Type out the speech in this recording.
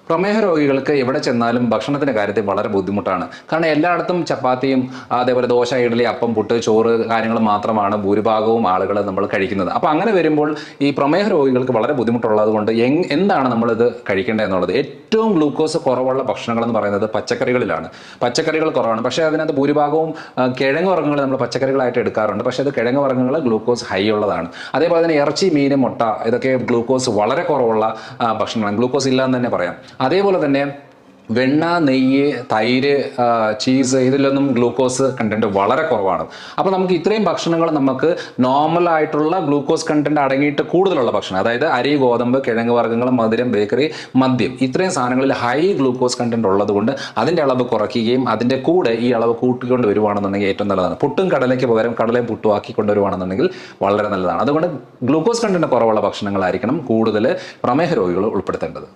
പ്രമേഹ രോഗികൾക്ക് എവിടെ ചെന്നാലും ഭക്ഷണത്തിൻ്റെ കാര്യത്തിൽ വളരെ ബുദ്ധിമുട്ടാണ്. കാരണം എല്ലായിടത്തും ചപ്പാത്തിയും അതേപോലെ ദോശ, ഇഡ്ഡലി, അപ്പം, പുട്ട്, ചോറ് കാര്യങ്ങൾ മാത്രമാണ് ഭൂരിഭാഗവും ആളുകൾ നമ്മൾ കഴിക്കുന്നത്. അപ്പോൾ അങ്ങനെ വരുമ്പോൾ ഈ പ്രമേഹ രോഗികൾക്ക് വളരെ ബുദ്ധിമുട്ടുള്ളത് കൊണ്ട് എന്താണ് നമ്മളിത് കഴിക്കേണ്ടത് എന്നുള്ളത്, ഏറ്റവും ഗ്ലൂക്കോസ് കുറവുള്ള ഭക്ഷണങ്ങൾ എന്ന് പറയുന്നത് പച്ചക്കറികളിലാണ്. പച്ചക്കറികൾ കുറവാണ്, പക്ഷേ അതിനകത്ത് ഭൂരിഭാഗവും കിഴങ്ങ് വർഗ്ഗങ്ങൾ നമ്മൾ പച്ചക്കറികളായിട്ട് എടുക്കാറുണ്ട്. പക്ഷേ അത് കിഴങ്ങ് വർഗ്ഗങ്ങൾ ഗ്ലൂക്കോസ് ഹൈ ഉള്ളതാണ്. അതേപോലെ തന്നെ ഇറച്ചി, മീൻ, മുട്ട ഇതൊക്കെ ഗ്ലൂക്കോസ് വളരെ കുറവുള്ള ഭക്ഷണമാണ്. ഗ്ലൂക്കോസ് ഇല്ലാന്ന് തന്നെ പറയാം. അതേപോലെ തന്നെ വെണ്ണ, നെയ്യ്, തൈര്, ചീസ് ഇതിലൊന്നും ഗ്ലൂക്കോസ് കണ്ടന്റ് വളരെ കുറവാണ്. അപ്പോൾ നമുക്ക് ഇത്രയും ഭക്ഷണങ്ങൾ നമുക്ക് നോർമൽ ആയിട്ടുള്ള ഗ്ലൂക്കോസ് കണ്ടന്റ് അടങ്ങിയിട്ട് കൂടുതലുള്ള ഭക്ഷണം, അതായത് അരി, ഗോതമ്പ്, കിഴങ്ങ് വർഗ്ഗങ്ങൾ, മധുരം, ബേക്കറി, മദ്യം ഇത്രയും സാധനങ്ങളിൽ ഹൈ ഗ്ലൂക്കോസ് കണ്ടന്റ് ഉള്ളത് കൊണ്ട് അതിൻ്റെ അളവ് കുറയ്ക്കുകയും അതിൻ്റെ കൂടെ ഈ അളവ് കൂട്ടിക്കൊണ്ട് വരുവാണെന്നുണ്ടെങ്കിൽ ഏറ്റവും നല്ലതാണ്. പുട്ടും കടലയ്ക്ക് പകരം കടലയും പുട്ടും ആക്കി കൊണ്ടുവരുവാണെന്നുണ്ടെങ്കിൽ വളരെ നല്ലതാണ്. അതുകൊണ്ട് ഗ്ലൂക്കോസ് കണ്ടന്റ് കുറവുള്ള ഭക്ഷണങ്ങളായിരിക്കണം കൂടുതൽ പ്രമേഹ രോഗികൾ ഉൾപ്പെടുത്തേണ്ടത്.